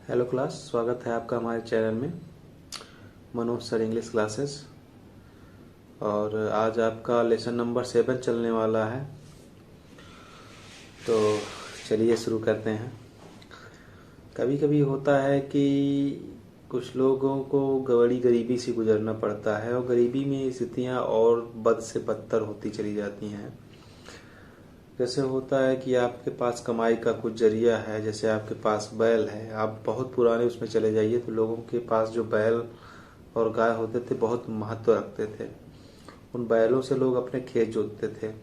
Hello class, स्वागत है आपका हमारे चैनल में मनोज सर इंग्लिश क्लासेस। और आज आपका लेसन नंबर 7 चलने वाला है। तो चलिए शुरू करते हैं। कभी कभी होता है कि कुछ लोगों को बड़ी गरीबी से गुजरना पड़ता है और गरीबी में स्थितियाँ और बद से बदतर होती चली जाती हैं। जैसे होता है कि आपके पास कमाई का कुछ जरिया है, जैसे आपके पास बैल है, आप बहुत पुराने उसमें चले जाइए तो लोगों के पास जो बैल और गाय होते थे बहुत महत्व रखते थे। उन बैलों से लोग अपने खेत जोतते थे।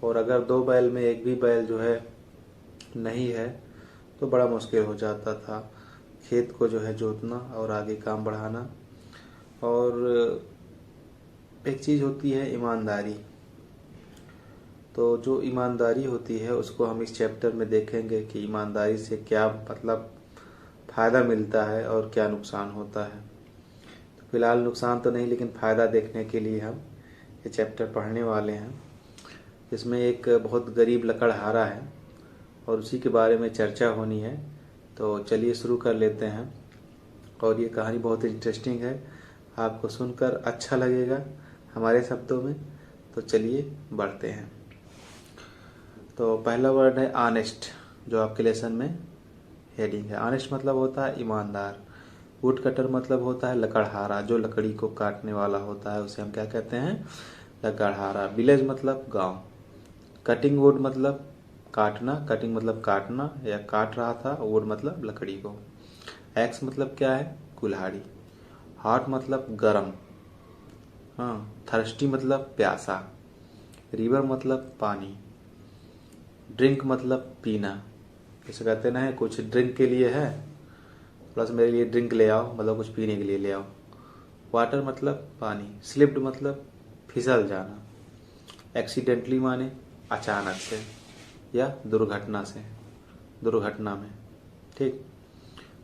और अगर दो बैल में एक भी बैल जो है नहीं है तो बड़ा मुश्किल हो जाता था खेत को जो है जोतना और आगे काम बढ़ाना। और एक चीज़ होती है ईमानदारी। तो जो ईमानदारी होती है उसको हम इस चैप्टर में देखेंगे कि ईमानदारी से क्या मतलब फ़ायदा मिलता है और क्या नुकसान होता है। तो फिलहाल नुकसान तो नहीं, लेकिन फ़ायदा देखने के लिए हम ये चैप्टर पढ़ने वाले हैं। इसमें एक बहुत गरीब लकड़हारा है और उसी के बारे में चर्चा होनी है। तो चलिए शुरू कर लेते हैं। और ये कहानी बहुत इंटरेस्टिंग है, आपको सुनकर अच्छा लगेगा हमारे शब्दों में। तो चलिए बढ़ते हैं। तो पहला वर्ड है ऑनेस्ट, जो आपके लेसन में हेडिंग है। ऑनेस्ट मतलब होता है ईमानदार। वुड कटर मतलब होता है लकड़हारा, जो लकड़ी को काटने वाला होता है उसे हम क्या कहते हैं? लकड़हारा। विलेज मतलब गांव। कटिंग वुड मतलब काटना, कटिंग मतलब काटना या काट रहा था। वुड मतलब लकड़ी को। एक्स मतलब क्या है? कुल्हाड़ी। हॉट मतलब गरम। हाँ। थर्स्टी मतलब प्यासा। रिवर मतलब पानी। ड्रिंक मतलब पीना। जैसे कहते ना है कुछ ड्रिंक के लिए है, प्लस मेरे लिए ड्रिंक ले आओ, मतलब कुछ पीने के लिए ले आओ। वाटर मतलब पानी। स्लिप्ड मतलब फिसल जाना। एक्सीडेंटली माने अचानक से या दुर्घटना से, दुर्घटना में। ठीक।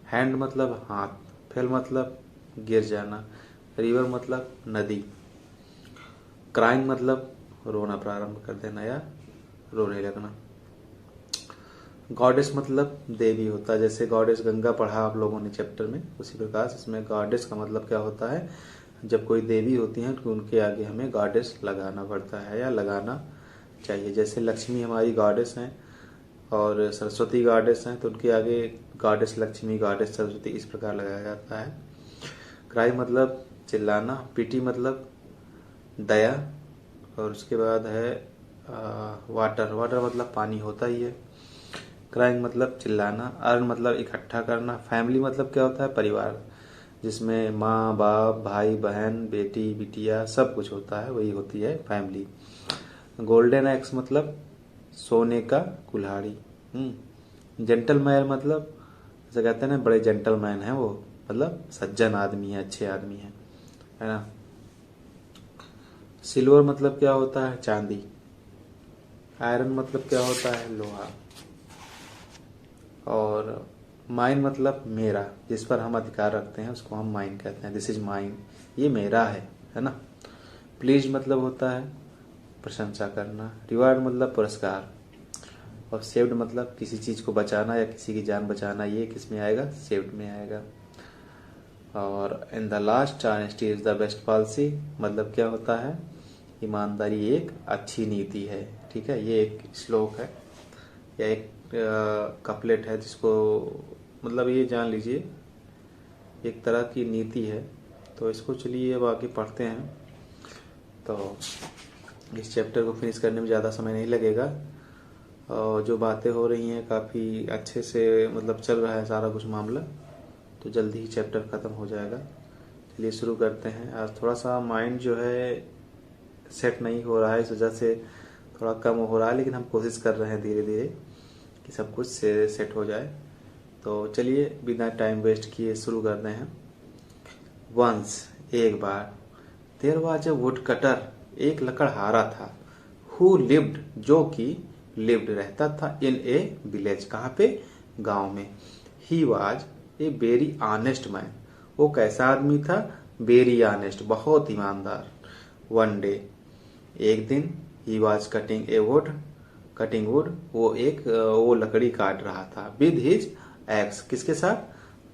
हैंड मतलब हाथ। फेल मतलब गिर जाना। रिवर मतलब नदी। क्राइम मतलब रोना प्रारंभ कर देना या रोने लगना। गॉडेस मतलब देवी होता है। जैसे गॉडेस गंगा पढ़ा आप लोगों ने चैप्टर में, उसी प्रकार इसमें गॉडेस का मतलब क्या होता है? जब कोई देवी होती है तो उनके आगे हमें गॉडेस लगाना पड़ता है या लगाना चाहिए। जैसे लक्ष्मी हमारी गॉडेस हैं और सरस्वती गॉडेस हैं, तो उनके आगे गॉडेस लक्ष्मी, गॉडेस सरस्वती इस प्रकार लगाया जाता है। क्राई मतलब चिल्लाना। पीटी मतलब दया। और उसके बाद है वाटर। वाटर मतलब पानी होता ही है। क्राइंग मतलब चिल्लाना। अर्न मतलब इकट्ठा करना। फैमिली मतलब क्या होता है? परिवार, जिसमें माँ बाप भाई बहन बेटी बिटिया सब कुछ होता है, वही होती है फैमिली। गोल्डन एक्स मतलब सोने का कुल्हाड़ी। जेंटलमैन मतलब जैसे कहते हैं ना बड़े जेंटलमैन है वो, मतलब सज्जन आदमी है, अच्छे आदमी है ना। सिल्वर मतलब क्या होता है? चांदी। आयरन मतलब क्या होता है? लोहा। और माइन मतलब मेरा, जिस पर हम अधिकार रखते हैं उसको हम माइन कहते हैं। दिस इज माइन, ये मेरा है ना। प्लीज मतलब होता है प्रशंसा करना। रिवार्ड मतलब पुरस्कार। और सेव्ड मतलब किसी चीज को बचाना या किसी की जान बचाना। ये किस में आएगा? सेव्ड में आएगा। और in the last honesty is the best policy मतलब क्या होता है? ईमानदारी एक अच्छी नीति है। ठीक है, ये एक श्लोक है या एक कपलेट है, जिसको मतलब ये जान लीजिए एक तरह की नीति है। तो इसको चलिए अब आगे पढ़ते हैं। तो इस चैप्टर को फिनिश करने में ज़्यादा समय नहीं लगेगा और जो बातें हो रही हैं काफ़ी अच्छे से मतलब चल रहा है सारा कुछ मामला, तो जल्दी ही चैप्टर ख़त्म हो जाएगा। चलिए शुरू करते हैं। आज थोड़ा सा माइंड जो है सेट नहीं हो रहा है, इस वजह से थोड़ा कम हो रहा है, लेकिन हम कोशिश कर रहे हैं धीरे धीरे कि सब कुछ सेट हो जाए। तो चलिए बिना टाइम वेस्ट किए शुरू करते हैं। वंस एक बार, there was a wood cutter, एक लकड़हारा था। हु लिव्ड जो कि लिव्ड रहता था इन ए विलेज, कहाँ पे? गांव में। He was a very honest man, वो कैसा आदमी था? वेरी ऑनेस्ट, बहुत ईमानदार। वन डे, एक दिन, he was cutting A would, cutting would, वो लकड़ी काट रहा था। विद हिज एक्स, किसके साथ?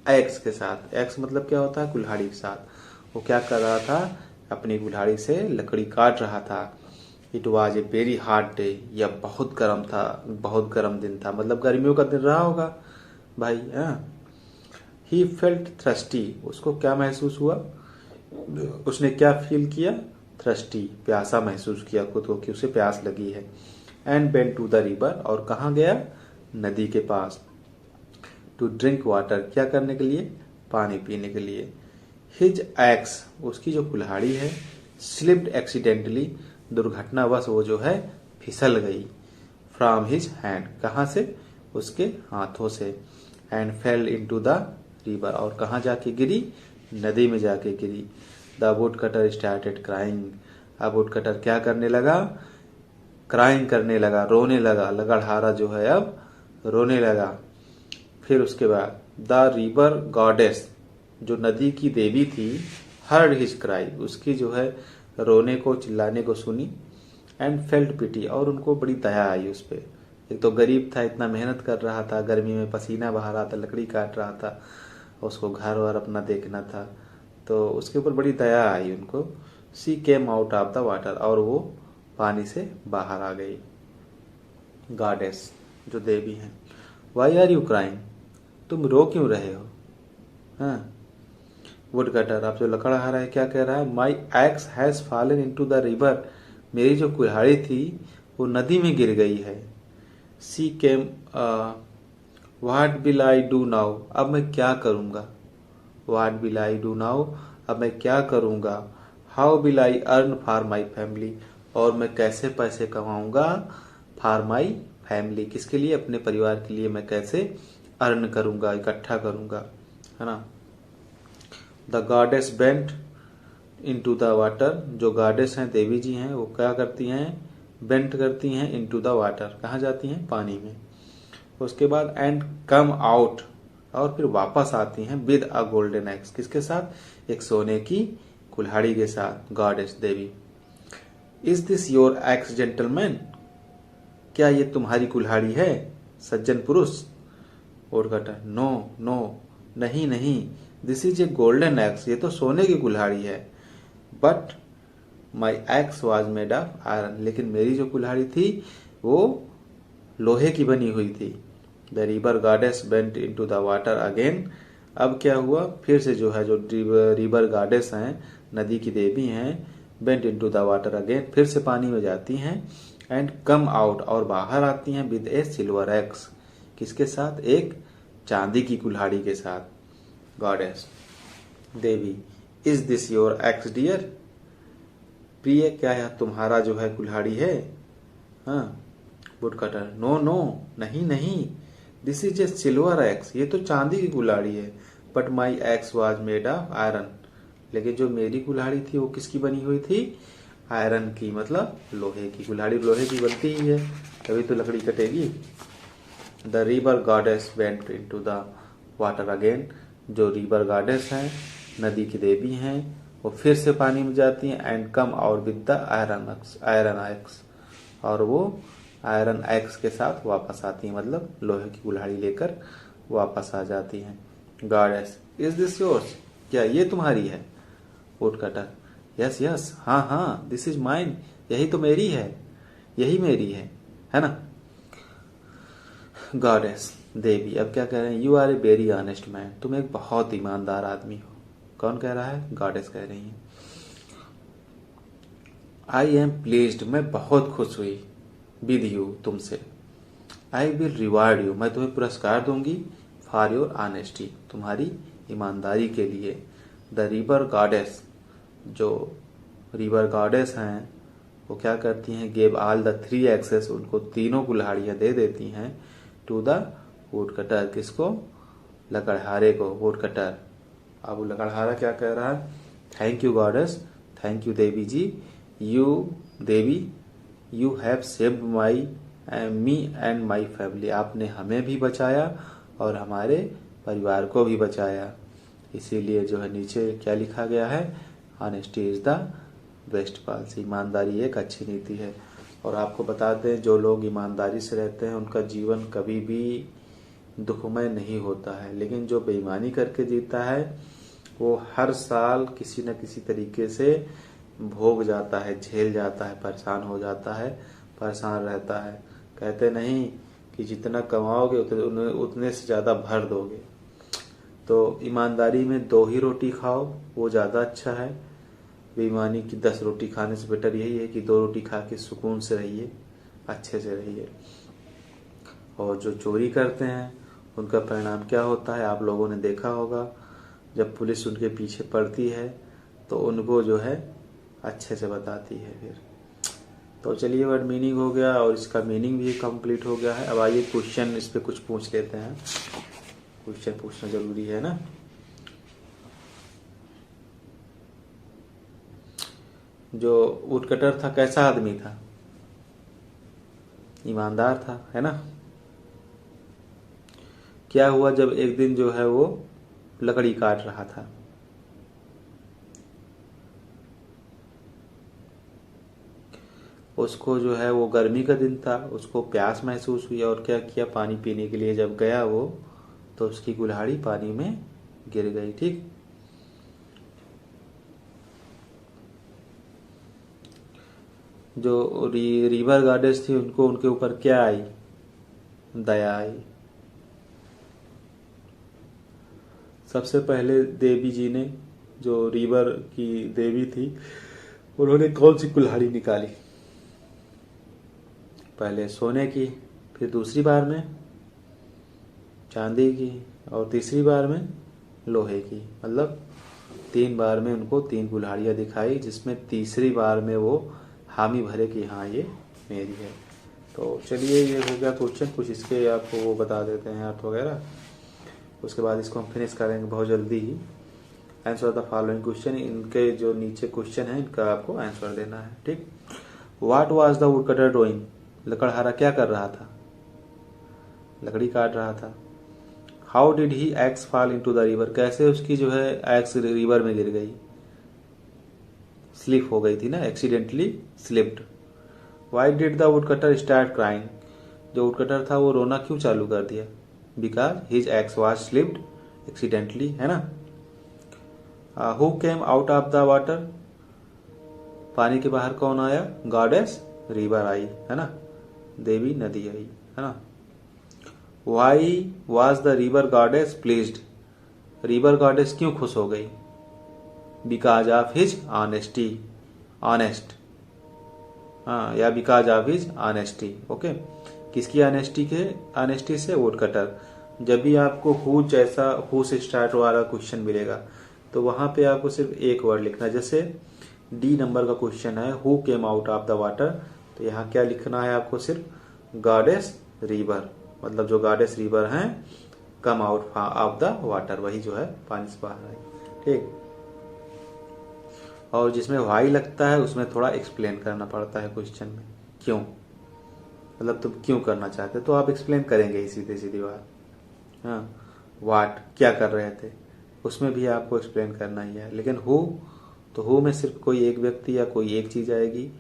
एक्स के साथ। एक्स मतलब क्या होता है? कुल्हाड़ी के साथ। वो क्या कर रहा था? अपनी कुल्हाड़ी से लकड़ी काट रहा था। It was a very hot day, यह बहुत गर्म था, बहुत गर्म दिन था, मतलब गर्मियों का दिन रहा होगा भाई। ही फेल्ट थ्रस्टी, उसको क्या महसूस हुआ? उसने क्या फील किया? थ्रस्टी, प्यासा महसूस किया खुद को कि उसे प्यास लगी है। And went to the river, और कहाँ गया? नदी के पास। टू ड्रिंक वाटर, क्या करने के लिए? पानी पीने के लिए। हिज एक्स, उसकी जो कुल्हाड़ी है, स्लिप्ड एक्सीडेंटली, दुर्घटनावश वो जो है फिसल गई। फ्रॉम हिज हैंड, कहाँ से? उसके हाथों से। And fell into the river, और कहाँ जाके गिरी? नदी में जाके गिरी। The wood cutter started crying, अब वुड कटर क्या करने लगा? क्राइंग करने लगा, रोने लगा। लकड़हारा जो है अब रोने लगा। फिर उसके बाद द रिवर गॉडेस, जो नदी की देवी थी, हर्ड हिज क्राई, उसकी जो है रोने को, चिल्लाने को सुनी। एंड फेल्ट पिटी, और उनको बड़ी दया आई उस पर। एक तो गरीब था, इतना मेहनत कर रहा था, गर्मी में पसीना बहा रहा था, लकड़ी काट रहा था, उसको घर वर अपना देखना था, तो उसके ऊपर बड़ी दया आई उनको। She came out of the water, और वो पानी से बाहर आ गई। गॉडेस, जो देवी हैं। वाई आर यू क्राइंग, तुम रो क्यों रहे हो? हाँ। वुड कटर, आप जो लकड़हारा है, क्या कह रहा है? My axe has fallen into the river, मेरी जो कुल्हाड़ी थी वो नदी में गिर गई है। She came, what will I do now, अब मैं क्या करूंगा? What will I do now, अब मैं क्या करूंगा? How will I earn for my family, और मैं कैसे पैसे कमाऊंगा? फॉर माई फैमिली, किसके लिए? अपने परिवार के लिए मैं कैसे अर्न करूंगा, इकट्ठा करूंगा, है ना। The goddess bent into the water, जो गॉडेस हैं, देवी जी हैं, वो क्या करती हैं? बेंट करती हैं इनटू द वाटर, कहाँ जाती हैं? पानी में। उसके बाद एंड कम आउट, और फिर वापस आती हैं विद अ गोल्डन एक्स, किसके साथ? एक सोने की कुल्हाड़ी के साथ, गॉडेस देवी। Is this your x gentleman, क्या ये तुम्हारी कुल्हाड़ी है सज्जन पुरुष? वुडकटर, नो नो, नहीं नहीं, this is a golden x, ये तो सोने की कुल्हाड़ी है। But my x was made of iron, लेकिन मेरी जो कुल्हाड़ी थी वो लोहे की बनी हुई थी। The river goddess bent into the water again, अब क्या हुआ? फिर से जो है, जो रिवर गॉडेस हैं, नदी की देवी हैं, bent into the water again, फिर से पानी में जाती हैं। एंड कम आउट, और बाहर आती हैं विद ए सिल्वर एक्स, किसके साथ? एक चांदी की कुल्हाड़ी के साथ। गॉडेस देवी, is this your axe dear, प्रिय, क्या यह तुम्हारा जो है कुल्हाड़ी है? हाँ। वुडकटर, नो नो, नहीं नहीं, this is a silver x, ये तो चांदी की कुल्हाड़ी है। But my x was made of iron, लेकिन जो मेरी कुल्हाड़ी थी वो किसकी बनी हुई थी? आयरन की, मतलब लोहे की। कुल्हाड़ी लोहे की बनती ही है, तभी तो लकड़ी कटेगी। The river goddess went into the water again, जो रिवर गॉडेस हैं, नदी की देवी हैं, वो फिर से पानी में जाती हैं। And come out with the iron x, और वो आयरन एक्स के साथ वापस आती हैं, मतलब लोहे की कुल्हाड़ी लेकर वापस आ जाती हैं। गॉडेस, इज दिस योर्स, क्या ये तुम्हारी है? वुडकटर, यस यस, हाँ हाँ, दिस इज माइन, यही तो मेरी है, यही मेरी है ना। गॉडेस देवी, अब क्या कह रहे हैं? You are a very honest man, तुम एक बहुत ईमानदार आदमी हो। कौन कह रहा है? गॉडेस कह रही है। आई एम प्लीज्ड, मैं बहुत खुश हुई, विद यू, तुमसे। आई विल रिवार्ड यू, मैं तुम्हें पुरस्कार दूंगी, फॉर योर ऑनेस्टी, तुम्हारी ईमानदारी के लिए। द रिवर गॉडेस, जो रिवर गॉडेस हैं, वो क्या करती हैं? Gave all the three axes, उनको तीनों कुल्हाड़ियां दे देती हैं। टू द वुडकटर, किसको? लकड़हारे को, वुडकटर। अब वो लकड़हारा क्या कह रहा है? Thank you goddess, thank you देवी जी, यू देवी, you have saved my me and my family, आपने हमें भी बचाया और हमारे परिवार को भी बचाया। इसीलिए जो है नीचे क्या लिखा गया है? Honesty is the best policy, ईमानदारी एक अच्छी नीति है। और आपको बताते हैं, जो लोग ईमानदारी से रहते हैं उनका जीवन कभी भी दुखमय नहीं होता है। लेकिन जो बेईमानी करके जीता है वो हर साल किसी न किसी तरीके से भोग जाता है, झेल जाता है, परेशान हो जाता है, परेशान रहता है। कहते नहीं कि जितना कमाओगे उतने से ज़्यादा भर दोगे। तो ईमानदारी में 2 ही रोटी खाओ, वो ज़्यादा अच्छा है। बेईमानी की 10 रोटी खाने से बेटर यही है कि 2 रोटी खा के सुकून से रहिए, अच्छे से रहिए। और जो चोरी करते हैं उनका परिणाम क्या होता है आप लोगों ने देखा होगा। जब पुलिस उनके पीछे पड़ती है तो उनको जो है अच्छे से बताती है फिर। तो चलिए वर्ड मीनिंग हो गया और इसका मीनिंग भी कंप्लीट हो गया है। अब आइए क्वेश्चन इस पे कुछ पूछ लेते हैं। क्वेश्चन पूछना जरूरी है ना। जो वुडकटर था कैसा आदमी था? ईमानदार था, है ना। क्या हुआ जब एक दिन जो है वो लकड़ी काट रहा था? उसको जो है वो गर्मी का दिन था, उसको प्यास महसूस हुई और क्या किया, पानी पीने के लिए जब गया वो तो उसकी कुल्हाड़ी पानी में गिर गई। ठीक। जो रिवर गॉडेस थी उनको उनके ऊपर क्या आई? दया आई। सबसे पहले देवी जी ने, जो रिवर की देवी थी, उन्होंने कौन सी कुल्हाड़ी निकाली? पहले सोने की, फिर दूसरी बार में चांदी की और तीसरी बार में लोहे की। मतलब 3 बार में उनको 3 कुल्हाड़ियां दिखाई, जिसमें तीसरी बार में वो हामी भरे कि हाँ ये मेरी है। तो चलिए ये हो गया क्वेश्चन। कुछ इसके आपको वो बता देते हैं अर्थ वगैरह, उसके बाद इसको हम फिनिश करेंगे बहुत जल्दी ही। आंसर द फॉलोइंग क्वेश्चन, इनके जो नीचे क्वेश्चन है इनका आपको आंसर देना है। ठीक। What was the wood cutter doing? लकड़हारा क्या कर रहा था? लकड़ी काट रहा था। How did he axe fall into the river? कैसे उसकी जो है एक्स रिवर में गिर गई? स्लिप हो गई थी ना, accidentally slipped. Why did the wood cutter start crying? जो वुड कटर था वो रोना क्यों चालू कर दिया? Because his ex was slipped accidentally, है ना। Who came out of the water? पानी के बाहर कौन आया? गॉडेस रिवर आई, है ना, देवी नदी आई, है ना। Why was the river goddess pleased? River goddess क्यों खुश हो गई? Because of his honesty, honest, हाँ, या because of his honesty. Okay. किसकी ऑनेस्टी के? ऑनेस्टी से वुड कटर। जब भी आपको हु जैसा हु से स्टार्ट वाला क्वेश्चन मिलेगा तो वहां पे आपको सिर्फ एक वर्ड लिखना है। जैसे डी नंबर का क्वेश्चन है who came out of the water, तो यहाँ क्या लिखना है आपको? सिर्फ गॉडेस रिवर, मतलब जो गॉडेस रिवर हैं come out of the water, वही जो है पानी से बाहर आई। ठीक। और जिसमें वाई लगता है उसमें थोड़ा एक्सप्लेन करना पड़ता है क्वेश्चन में, क्यों, मतलब तुम क्यों करना चाहते, तो आप एक्सप्लेन करेंगे ही सीधे सीधी बात। हाँ, वाट क्या कर रहे थे उसमें भी आपको एक्सप्लेन करना ही है। लेकिन हु, तो हु में सिर्फ कोई एक व्यक्ति या कोई एक चीज आएगी,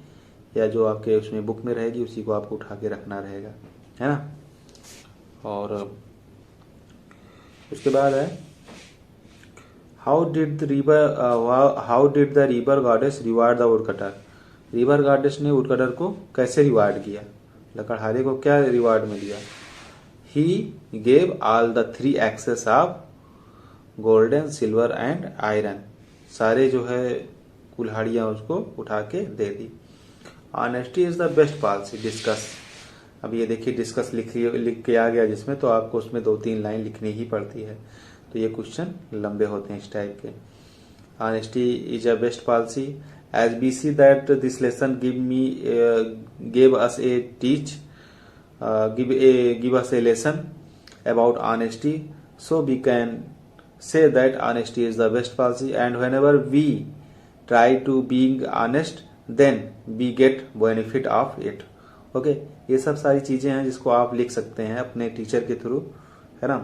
या जो आपके उसमें बुक में रहेगी उसी को आपको उठा के रखना रहेगा, है ना। और उसके बाद है how did the river goddess reward the woodcutter? River goddess ने वुडकटर को कैसे रिवार्ड किया? लकड़हारे को क्या रिवार्ड में दिया? He gave all the 3 axes of golden, silver and iron. सारे जो है कुल्हाड़ियां उसको उठा के दे दी। Honesty is the best policy, discuss. अब ये देखिए डिस्कस लिख के आ गया जिसमें, तो आपको उसमें 2-3 लाइन लिखनी ही पड़ती है। तो ये क्वेश्चन लंबे होते हैं इस टाइप के। Honesty is a best policy as we see that this lesson give us a teach give us a lesson about honesty, so we can say that honesty is the best policy, and whenever we try to being honest then we get benefit of it. Okay, ये सब सारी चीजें हैं जिसको आप लिख सकते हैं अपने टीचर के थ्रू, है ना।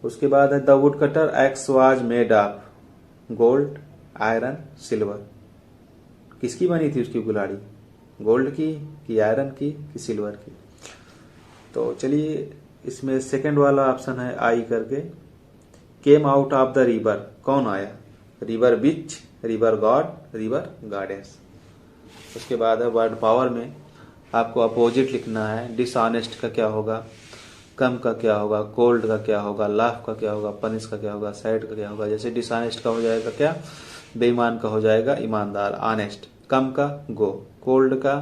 उसके बाद है the wood cutter x was made of gold, iron, silver. किसकी बनी थी उसकी कुल्हाड़ी? गोल्ड की कि आयरन की कि सिल्वर की? तो चलिए इसमें सेकंड वाला ऑप्शन है आई करके, केम आउट ऑफ द रिवर, कौन आया? रिवर बिच, रिवर गॉड, रिवर गॉडेस। उसके बाद है वर्ड पावर में आपको अपोजिट लिखना है। डिसऑनेस्ट का क्या होगा, कम का क्या होगा, कोल्ड का क्या होगा, लाफ का क्या होगा, पनिश का क्या होगा, सैड का क्या होगा। जैसे डिसऑनेस्ट का हो जाएगा क्या, बेईमान का हो जाएगा ईमानदार, ऑनेस्ट। कम का गो, कोल्ड का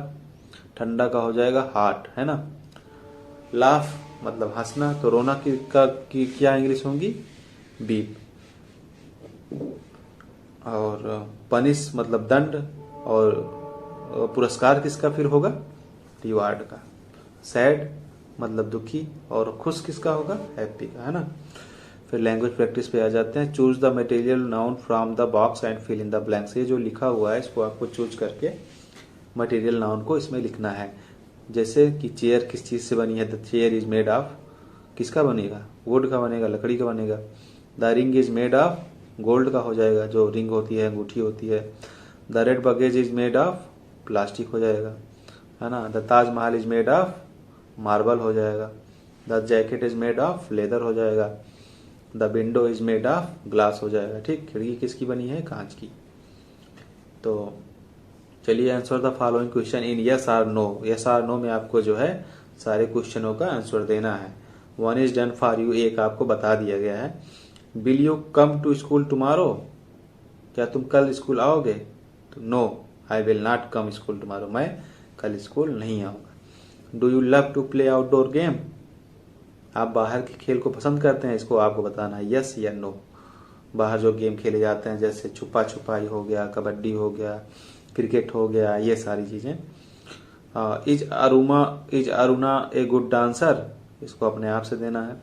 ठंडा का हो जाएगा हार्ट, है ना। लाफ मतलब हंसना, तो रोना की क्या इंग्लिश होंगी, बीप। और पनिश मतलब दंड, और पुरस्कार किसका फिर होगा, रिवार्ड का। सैड मतलब दुखी, और खुश किसका होगा, हैप्पी का, है ना। फिर लैंग्वेज प्रैक्टिस पे आ जाते हैं। Choose the material noun from the box and fill in the blanks. ये जो लिखा हुआ है इसको आपको चूज करके मटेरियल नाउन को इसमें लिखना है। जैसे कि चेयर किस चीज से बनी है, the chair is made of, किसका बनेगा, वुड का बनेगा, लकड़ी का बनेगा। The ring is made of, gold का हो जाएगा, जो रिंग होती है, अंगूठी होती है। The red baggage is made of, plastic हो जाएगा, है ना। The Taj Mahal is made of, marble हो जाएगा। The jacket is made of, leather हो जाएगा। The window is made of, glass हो जाएगा। ठीक, खिड़की किसकी बनी है, कांच की। तो चलिए, answer the following question in yes or no. Yes or no में आपको जो है सारे क्वेश्चनों का आंसर देना है। One is done for you, एक आपको बता दिया गया है। Will you come to school tomorrow, क्या तुम कल स्कूल आओगे? तो no, I will not come school tomorrow, मैं कल स्कूल नहीं आऊंगा। Do you love to play outdoor game, आप बाहर के खेल को पसंद करते हैं? इसको आपको बताना है यस या नो। बाहर जो गेम खेले जाते हैं जैसे छुपा छुपाई हो गया, कबड्डी हो गया, क्रिकेट हो गया, ये सारी चीजें। Is Aruna a good dancer, इसको अपने आप से देना है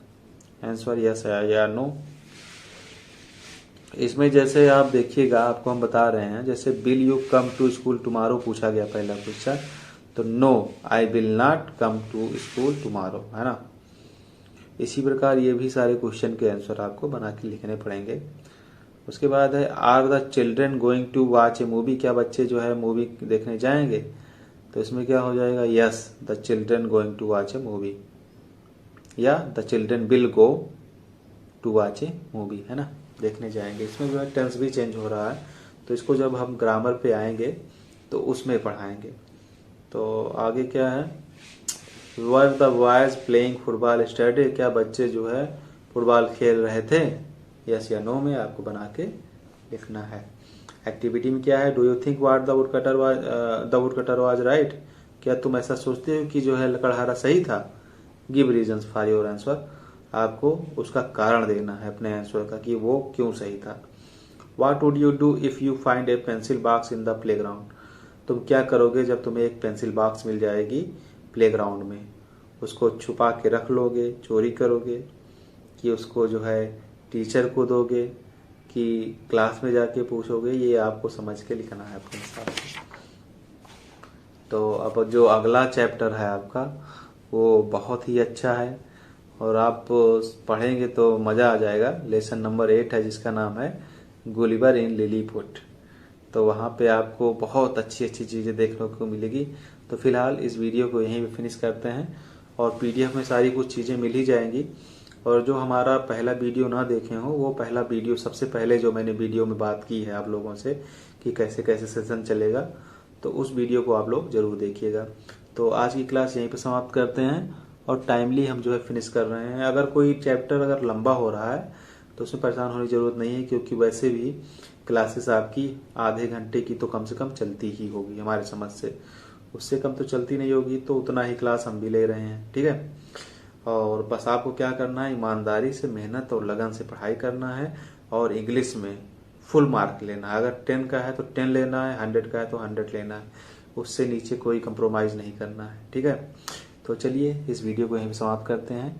आंसर, यस या नो। इसमें जैसे आप देखिएगा, आपको हम बता रहे हैं, जैसे will you come to school tomorrow पूछा गया पहला क्वेश्चन, तो no, I will not come to school tomorrow, है ना। इसी प्रकार ये भी सारे क्वेश्चन के आंसर आपको बना के लिखने पड़ेंगे। उसके बाद है are the children going to watch a movie, क्या बच्चे जो है मूवी देखने जाएंगे? तो इसमें क्या हो जाएगा, yes, the children going to watch a movie, या the children will go to watch a movie, है ना, देखने जाएंगे। इसमें जो है टेंस भी चेंज हो रहा है, तो इसको जब हम ग्रामर पे आएंगे तो उसमें पढ़ाएंगे। तो आगे क्या है, were the boys playing football study, क्या बच्चे जो है फुटबॉल खेल रहे थे? यस या नो में आपको बना के लिखना है। एक्टिविटी में क्या है, do you think what the woodcutter was right, क्या तुम ऐसा सोचते हो कि जो है लकड़हारा सही था? Give reasons for your answer, आपको उसका कारण देना है अपने आंसर का कि वो क्यों सही था। What would you do if you find A pencil box in the playground, तुम क्या करोगे जब तुम्हें एक पेंसिल बॉक्स मिल जाएगी प्लेग्राउंड में? उसको छुपा के रख लोगे, चोरी करोगे, कि उसको जो है टीचर को दोगे, कि क्लास में जाके पूछोगे? ये आपको समझ के लिखना है अपने हिसाब से। तो अब जो अगला चैप्टर है आपका वो बहुत ही अच्छा है और आप पढ़ेंगे तो मज़ा आ जाएगा। लेसन नंबर 8 है जिसका नाम है गुलिवर इन लिलीपुट। तो वहाँ पे आपको बहुत अच्छी अच्छी चीज़ें देखने को मिलेगी। तो फिलहाल इस वीडियो को यहीं पे फिनिश करते हैं और पीडीएफ में सारी कुछ चीज़ें मिल ही जाएंगी। और जो हमारा पहला वीडियो ना देखे हो वो पहला वीडियो, सबसे पहले जो मैंने वीडियो में बात की है आप लोगों से कि कैसे कैसे सेशन चलेगा, तो उस वीडियो को आप लोग जरूर देखिएगा। तो आज की क्लास यहीं पे समाप्त करते हैं और टाइमली हम जो है फिनिश कर रहे हैं। अगर कोई चैप्टर अगर लंबा हो रहा है तो उसमें परेशान होने की जरूरत नहीं है, क्योंकि वैसे भी क्लासेस आपकी आधे घंटे की तो कम से कम चलती ही होगी हमारे समझ से, उससे कम तो चलती नहीं होगी। तो उतना ही क्लास हम भी ले रहे हैं, ठीक है। और बस आपको क्या करना है, ईमानदारी से, मेहनत और लगन से पढ़ाई करना है और इंग्लिश में फुल मार्क लेना है। अगर 10 का है तो 10 लेना है, 100 का है तो 100 लेना है, उससे नीचे कोई कंप्रोमाइज नहीं करना है, ठीक है। तो चलिए इस वीडियो को यहीं समाप्त करते हैं।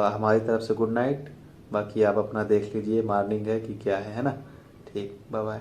हमारी तरफ से गुड नाइट। बाकी आप अपना देख लीजिए, मॉर्निंग है कि क्या है ना। ठीक, बाय बाय।